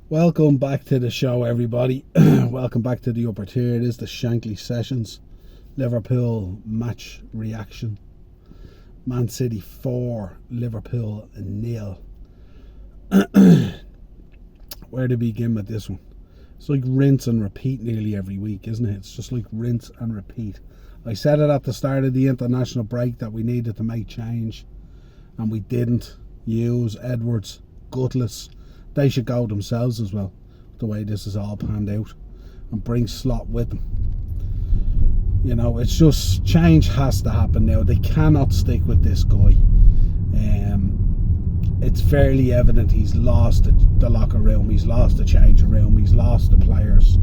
Welcome back to the show, everybody. Welcome back to the upper tier. It is the Shankly Sessions. Liverpool match reaction. Man City 4, Liverpool 0. Where to begin with this one? It's like rinse and repeat nearly every week, isn't it? It's just like rinse and repeat. I said it at the start of the international break that we needed to make change, and we didn't. Hughes, Edwards, gutless. They should go themselves as well, the way this is all panned out, and bring Slot with them. You know, it's just, change has to happen now. They cannot stick with this guy. It's fairly evident he's lost the locker room, he's lost the changing room, he's lost the players.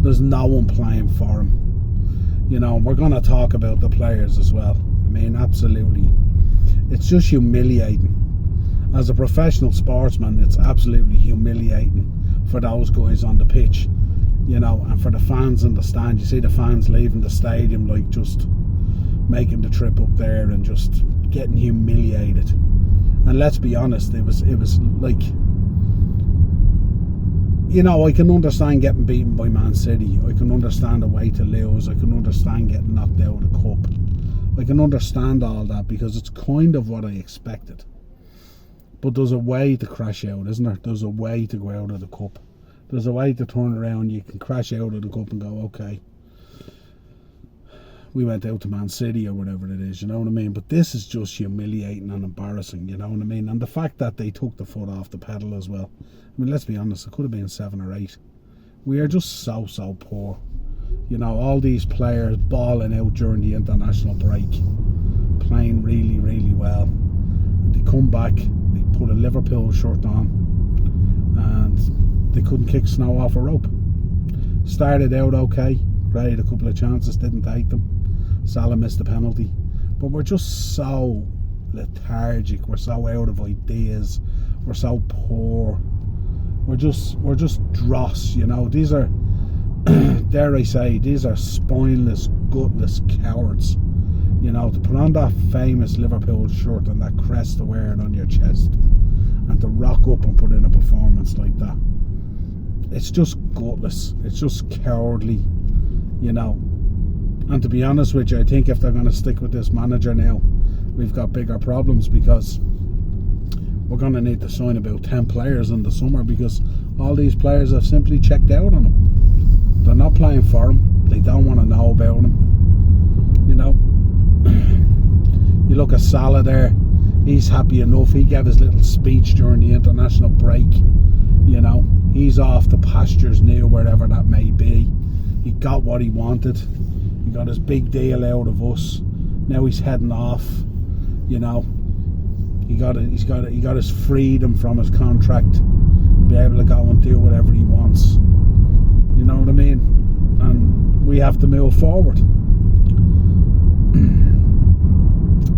There's no one playing for him. You know, and we're going to talk about the players as well. I mean, absolutely. It's just humiliating. As a professional sportsman, it's absolutely humiliating for those guys on the pitch, you know, and for the fans in the stand. You see the fans leaving the stadium, like just making the trip up there and just getting humiliated. And let's be honest, it was like, you know, I can understand getting beaten by Man City. I can understand a way to lose. I can understand getting knocked out of the cup. I can understand all that because it's kind of what I expected. But there's a way to crash out, isn't there? There's a way to go out of the cup. There's a way to turn around. You can crash out of the cup and go, okay, we went out to Man City or whatever it is, you know what I mean? But this is just humiliating and embarrassing, you know what I mean? And the fact that they took the foot off the pedal as well. I mean, let's be honest, it could have been 7 or 8. We are just so poor. You know, all these players balling out during the international break, playing really well. They come back, they put a Liverpool shirt on, and they couldn't kick snow off a rope. Started out okay, created a couple of chances, didn't take them. Salah missed the penalty, but we're just so lethargic. We're so out of ideas. We're so poor. We're just dross. You know, these are dare I say, these are spineless, gutless cowards. You know, to put on that famous Liverpool shirt and that crest to wear it on your chest, and to rock up and put in a performance like that, it's just gutless. It's just cowardly. You know. And to be honest with you, I think if they're going to stick with this manager now, we've got bigger problems, because we're going to need to sign about 10 players in the summer, because all these players have simply checked out on him. They're not playing for him. They don't want to know about him. You know, you look at Salah there. He's happy enough. He gave his little speech during the international break. You know, he's off to pastures new, wherever that may be. He got what he wanted. He got his big deal out of us. Now he's heading off. You know, he got his freedom from his contract. Be able to go and do whatever he wants. You know what I mean? And we have to move forward.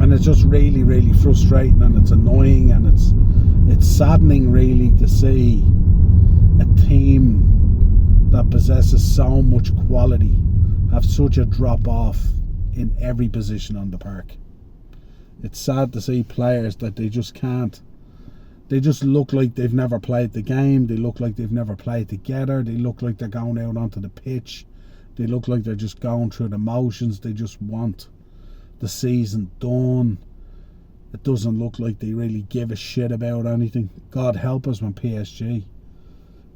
And it's just really frustrating, and it's annoying, and it's saddening really to see a team that possesses so much quality have such a drop off in every position on the park. It's sad to see players that they just can't. They just look like they've never played the game. They look like they've never played together. They look like they're going out onto the pitch. They look like they're just going through the motions. They just want the season done. It doesn't look like they really give a shit about anything. God help us when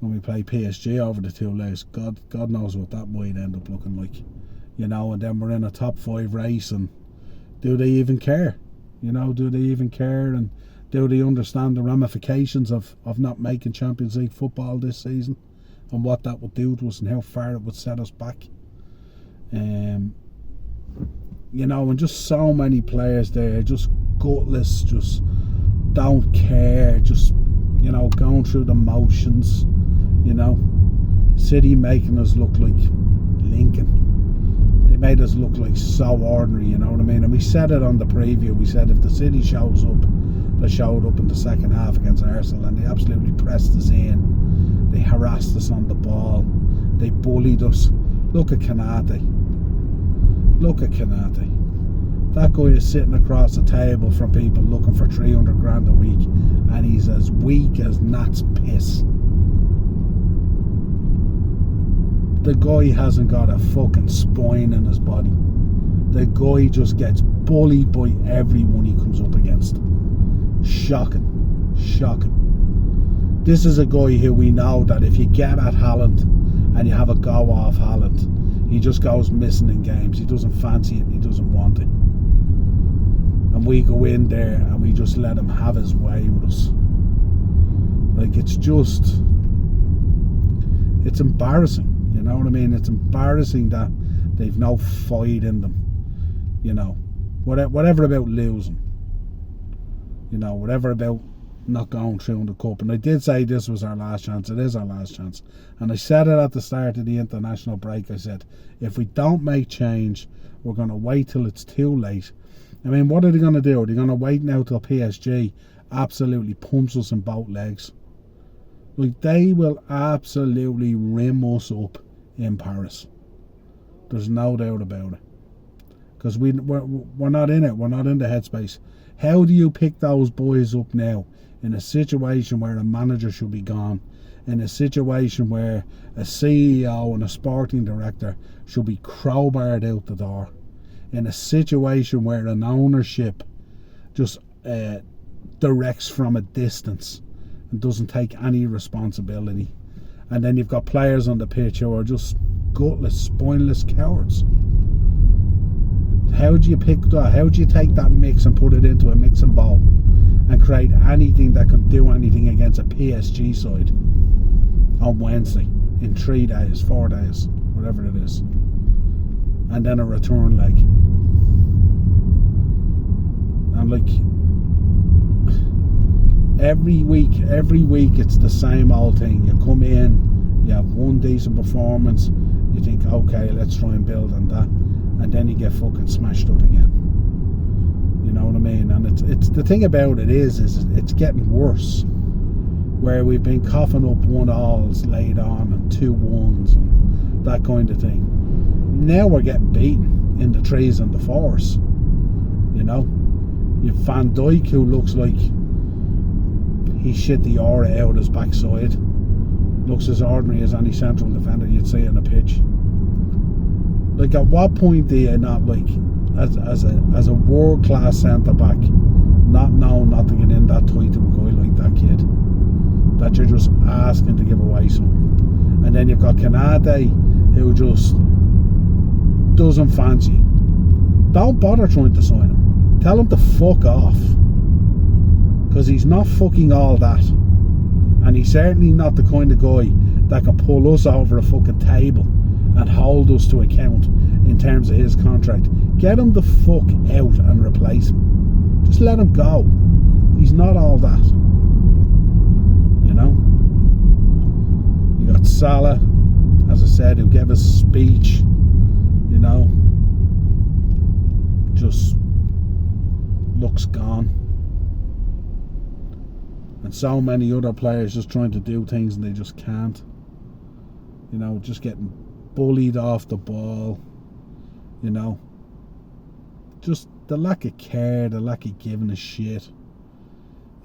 we play PSG over the 2 legs. God knows what that might end up looking like. You know, and then we're in a top 5 race, and do they even care? You know, do they even care? And do they understand the ramifications of not making Champions League football this season, and what that would do to us, and how far it would set us back? You know, and just so many players there, just gutless, just don't care, just, you know, going through the motions. You know, City making us look like Lincoln. They made us look like so ordinary, you know what I mean? And we said it on the preview. We said if the City shows up, they showed up in the second half against Arsenal, and they absolutely pressed us in. They harassed us on the ball. They bullied us. Look at Kanate. Look at Kanate. That guy is sitting across the table from people looking for 300 grand a week, and he's as weak as gnat's piss. The guy hasn't got a fucking spine in his body. The guy just gets bullied by everyone he comes up against. Shocking. This is a guy who we know that if you get at Haaland and you have a go off Haaland, he just goes missing in games. He doesn't fancy it and he doesn't want it. And we go in there and we just let him have his way with us. Like, it's embarrassing. You know what I mean? It's embarrassing that they've no fight in them. You know, whatever about losing. You know, whatever about not going through in the cup. And I did say this was our last chance. It is our last chance. And I said it at the start of the international break. I said, if we don't make change, we're going to wait till it's too late. I mean, what are they going to do? Are they going to wait now till PSG absolutely pumps us in both legs? Like, they will absolutely rim us up in Paris. There's no doubt about it. Because we're not in it. We're not in the headspace. How do you pick those boys up now in a situation where a manager should be gone, in a situation where a CEO and a sporting director should be crowbarred out the door, in a situation where an ownership just directs from a distance and doesn't take any responsibility, and then you've got players on the pitch who are just gutless, spineless cowards? How do you pick that? How do you take that mix and put it into a mixing bowl and create anything that can do anything against a PSG side on Wednesday in 3 days, 4 days, whatever it is, and then a return leg? And like, every week it's the same old thing. You come in, you have one decent performance, you think, okay, let's try and build on that, and then you get fucking smashed up again. You know what I mean? And it's the thing about it is it's getting worse, where we've been coughing up 1-1s laid on and 2-1s and that kind of thing. Now we're getting beaten in the 3s and the 4s. You know, you've Van Dijk, who looks like he shit the aura out his backside. Looks as ordinary as any central defender you'd see on a pitch. Like, at what point do you not, like, as a world class centre back, not know not to get in that tight to a guy like that kid, that you're just asking to give away something? And then you've got Kanate, who just doesn't fancy. Don't bother trying to sign him. Tell him to fuck off, because he's not fucking all that, and he's certainly not the kind of guy that can pull us over a fucking table and hold us to account in terms of his contract. Get him the fuck out and replace him. Just let him go. He's not all that. You know? You got Salah, as I said, who gave his speech, you know, just looks gone. And so many other players just trying to do things and they just can't. You know, just getting bullied off the ball. You know, just the lack of care, the lack of giving a shit.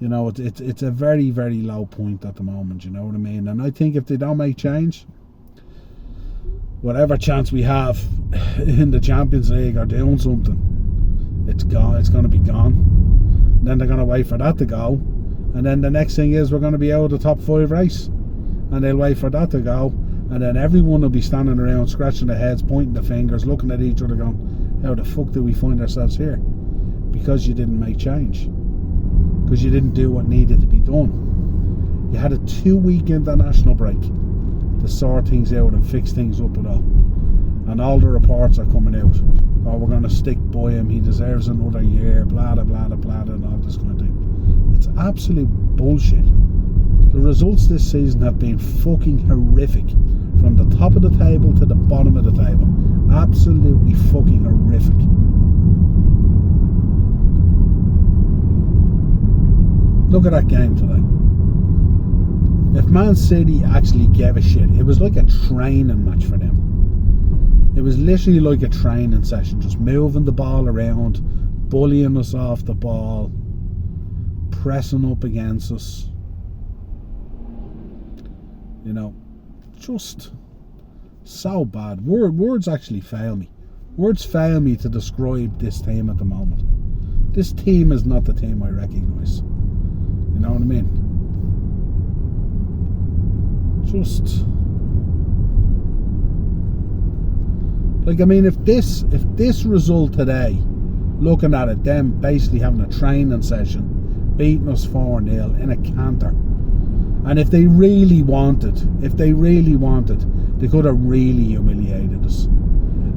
You know, it's a very, very low point at the moment, you know what I mean? And I think if they don't make change, whatever chance we have in the Champions League or doing something, it's gone. It's going to be gone. And then they're going to wait for that to go, and then the next thing is we're going to be out of the top 5 race, and they'll wait for that to go, and then everyone will be standing around scratching their heads, pointing their fingers, looking at each other going, how the fuck do we find ourselves here? Because you didn't make change, because you didn't do what needed to be done. You had a 2-week international break to sort things out and fix things up and all. And all the reports are coming out. Oh, we're going to stick by him, he deserves another year, blah, blah, blah, blah, and all this kind of thing. It's absolute bullshit. The results this season have been fucking horrific. From the top of the table to the bottom of the table. Absolutely fucking horrific. Look at that game today. If Man City actually gave a shit, it was like a training match for them. It was literally like a training session, just moving the ball around, bullying us off the ball, pressing up against us. You know, just So bad. Words actually fail me. Words fail me to describe this team at the moment. This team is not the team I recognise. You know what I mean? Just like, I mean, if this result today, looking at it, them basically having a training session, beating us 4-0 in a canter, and if they really wanted, they could have really humiliated us.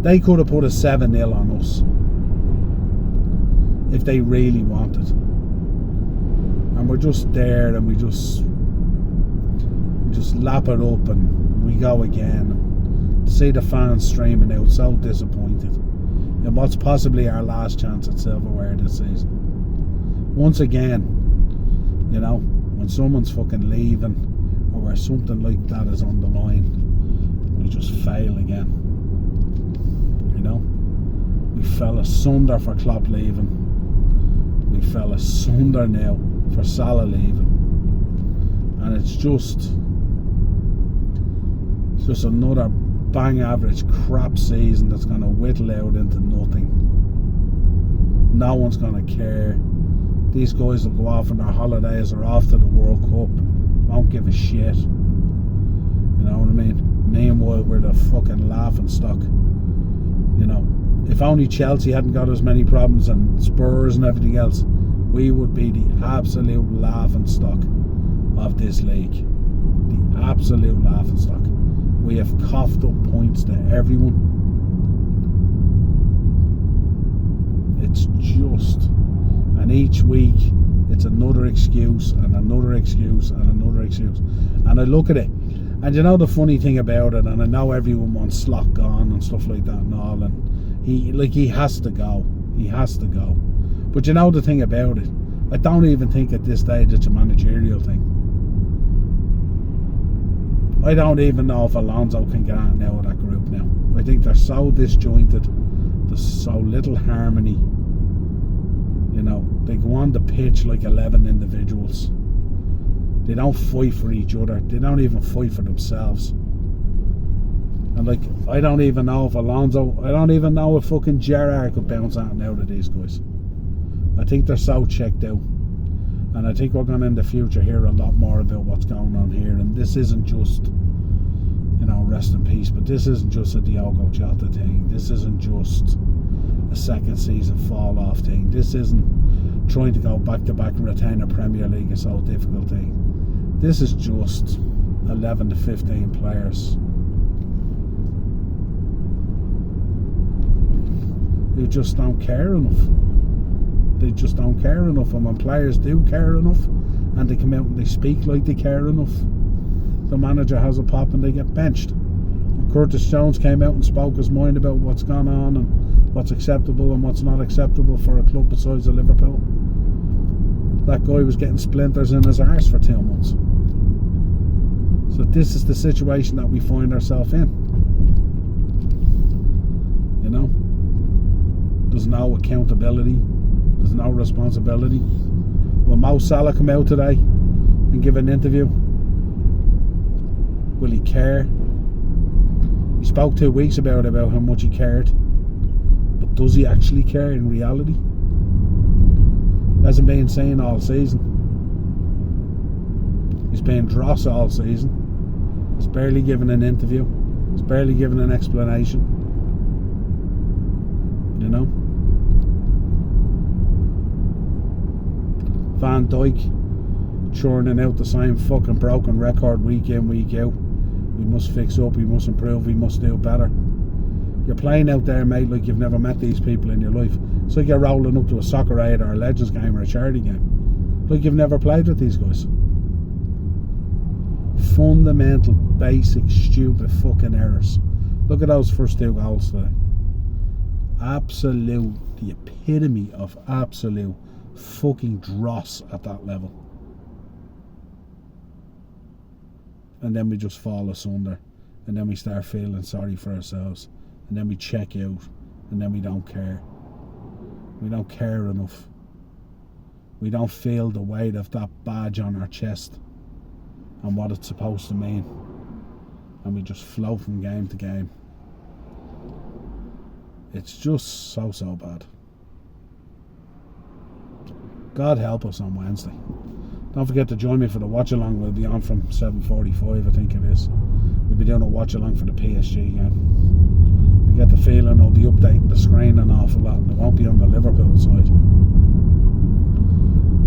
They could have put a 7-0 on us if they really wanted. And we're just there, and we just lap it up, and we go again. And to see the fans streaming out, so disappointed in what's possibly our last chance at silverware this season. Once again, you know, when someone's fucking leaving, or where something like that is on the line, we just fail again. You know, we fell asunder for Klopp leaving. We fell asunder now for Salah leaving, and it's just another bang average crap season that's going to whittle out into nothing. No one's going to care. These guys will go off on their holidays or off to the World Cup, won't give a shit. You know what I mean? Meanwhile, we're the fucking laughing stock. You know, if only Chelsea hadn't got as many problems, and Spurs and everything else, we would be the absolute laughing stock of this league. The absolute laughing stock. We have coughed up points to everyone. It's just, and each week it's another excuse and another excuse and another excuse. And I look at it, and you know the funny thing about it, and I know everyone wants Slot gone and stuff like that and all, and he has to go. He has to go. But you know the thing about it, I don't even think at this stage it's a managerial thing. I don't even know if Alonso can get out now of that group now. I think they're so disjointed. There's so little harmony. You know, they go on the pitch like 11 individuals. They don't fight for each other. They don't even fight for themselves. And like, I don't even know if fucking Gerrard could bounce out now to these guys. I think they're so checked out. And I think we're going to in the future hear a lot more about what's going on here. And this isn't just, you know, rest in peace, but this isn't just a Diogo Jota thing. This isn't just a second season fall off thing. This isn't trying to go back to back and retain a Premier League is so difficult thing. This is just 11 to 15 players who just don't care enough. They just don't care enough, and when players do care enough and they come out and they speak like they care enough, the manager has a pop and they get benched. And Curtis Jones came out and spoke his mind about what's gone on and what's acceptable and what's not acceptable for a club besides the Liverpool. That guy was getting splinters in his arse for 2 months. So this is the situation that we find ourselves in. You know, there's no accountability. There's no responsibility. Will Mo Salah come out today and give an interview? Will he care? He spoke 2 weeks about how much he cared. But does he actually care in reality? He hasn't been seen all season. He's been dross all season. He's barely given an interview. He's barely given an explanation. You know? Van Dijk churning out the same fucking broken record week in, week out. We must fix up, we must improve, we must do better. You're playing out there, mate, like you've never met these people in your life. It's like you're rolling up to a soccer aid or a Legends game or a charity game. Like you've never played with these guys. Fundamental, basic, stupid fucking errors. Look at those first 2 goals today. Absolute, the epitome of absolute fucking dross at that level. And then we just fall asunder, and then we start feeling sorry for ourselves, and then we check out, and then we don't care. We don't care enough. We don't feel the weight of that badge on our chest and what it's supposed to mean. and we just float from game to game. It's just so bad. God help us on Wednesday. Don't forget to join me for the watch along. We'll be on from 7:45, I think it is. We'll be doing a watch along for the PSG game. I get the feeling I'll be updating the screen an awful lot, and it won't be on the Liverpool side.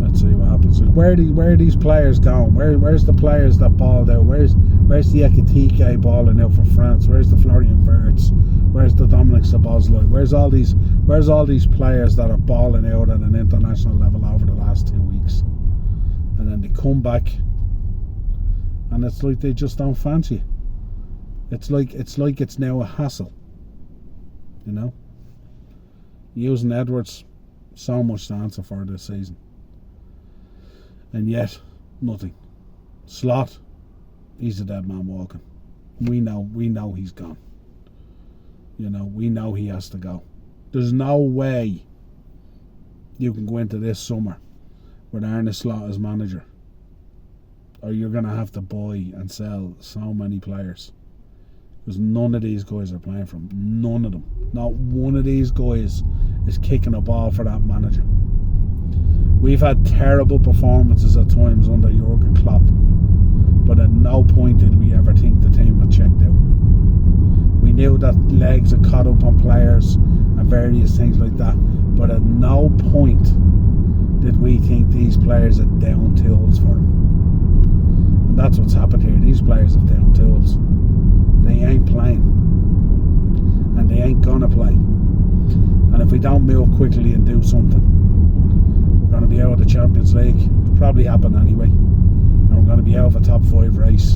Let's see what happens. Like, where are these players going? Where's the players that balled out? Where's the Ekitike balling out for France? Where's the Florian Wirtz? Where's the Dominic Szoboszlai? Where's all these players that are balling out at an international level over the last 2 weeks? And then they come back, and it's like they just don't fancy it. It's like it's now a hassle. You know? Using Edwards, so much to answer for this season. And yet, nothing. Slot, he's a dead man walking. We know he's gone. You know, we know he has to go. There's no way you can go into this summer with Arne Slot as manager, or you're going to have to buy and sell so many players, because none of these guys are playing for him. None of them. Not one of these guys is kicking a ball for that manager. We've had terrible performances at times under Jurgen Klopp, but at no point did we ever think the team had checked out. We knew that legs had caught up on players and various things like that, but at no point did we think these players had down tools for them. And that's what's happened here. These players have down tools. They ain't playing, and they ain't gonna play. And if we don't move quickly and do something, we're going to be out of the Champions League. It'll probably happen anyway, and we're going to be out of a top 5 race.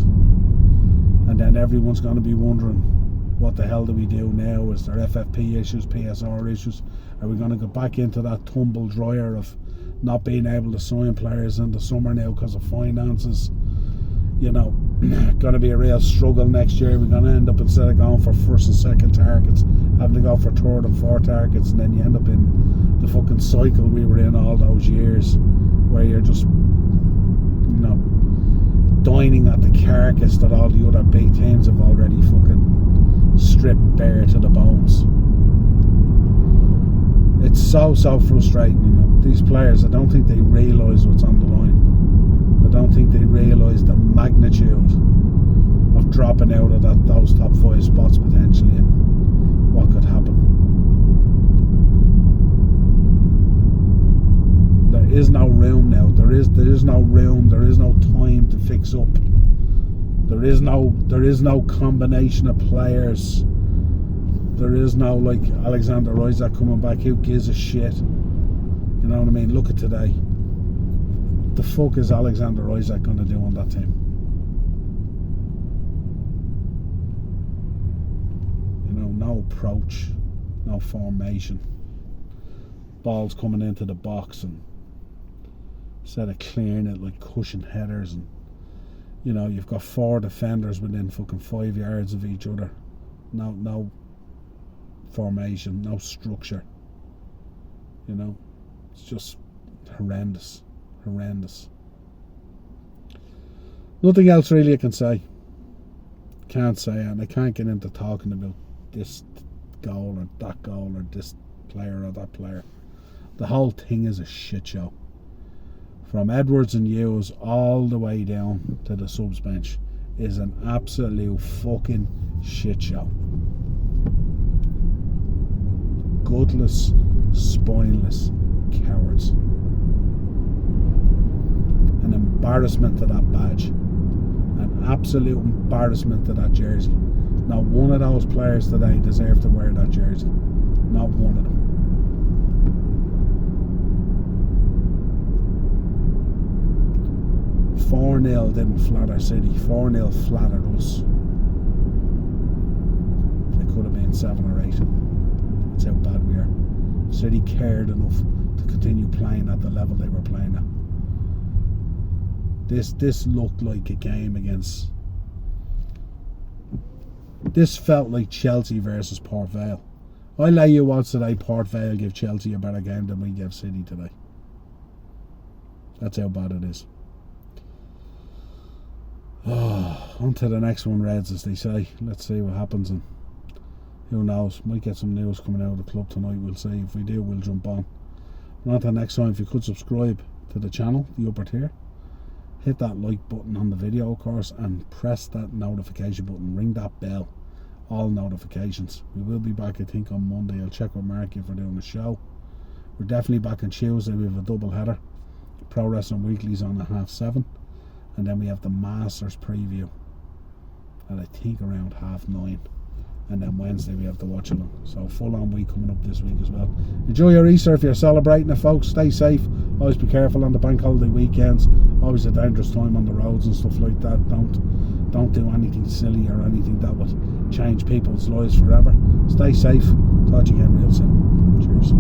And then everyone's going to be wondering, what the hell do we do now? Is there FFP issues, PSR issues? Are we going to go back into that tumble dryer of not being able to sign players in the summer now because of finances? You know, going to be a real struggle next year. We're going to end up, instead of going for first and second targets, having to go for third and fourth targets, and then you end up in the fucking cycle we were in all those years, where you're just, you know, dining at the carcass that all the other big teams have already fucking stripped bare to the bones. It's so frustrating. You know, these players, I don't think they realise what's on the line. I don't think they realise the magnitude of dropping out of those top 5 spots potentially, and what could happen. There is no room now. There is no room. There is no time to fix up. There is no combination of players. There is no, like, Alexander Isak coming back. Who gives a shit? You know what I mean? Look at today. What the fuck is Alexander Isak going to do on that team? You know, no approach, no formation. Balls coming into the box, and instead of clearing it, like cushion headers, and you know, you've got 4 defenders within fucking 5 yards of each other. No formation, no structure. You know, it's just horrendous. Nothing else really I can say. Can't say it, and I can't get into talking about this goal or that goal or this player or that player. The whole thing is a shit show. From Edwards and Hughes all the way down to the subs bench is an absolute fucking shit show. Gutless, spineless cowards. An embarrassment to that badge. An absolute embarrassment to that jersey. Not one of those players today deserve to wear that jersey. Not one of them. 4-0 didn't flatter City. 4-0 flattered us. It could have been 7 or 8. That's how bad we are. City cared enough to continue playing at the level they were playing at. This looked like a game against... This felt like Chelsea versus Port Vale. I lay you odds today Port Vale give Chelsea a better game than we give City today. That's how bad it is. Oh, on to the next one, Reds, as they say. Let's see what happens, and who knows, might get some news coming out of the club tonight. We'll see. If we do, we'll jump on. And on to the next time, if you could subscribe to the channel, the upper tier, hit that like button on the video, of course, and press that notification button, ring that bell, all notifications. We will be back, I think, on Monday. I'll check with Marky if we're doing a show. We're definitely back on Tuesday. We have a double header. Pro Wrestling Weekly's on at 7:30, and then we have the Masters preview at, I think, around 9:30, and then Wednesday we have the watch along. So full on week coming up this week as well. Enjoy your Easter if you're celebrating it, folks. Stay safe, always be careful on the bank holiday weekends. Always a dangerous time on the roads and stuff like that. Don't do anything silly or anything that would change people's lives forever. Stay safe. Talk to you again real soon. Cheers.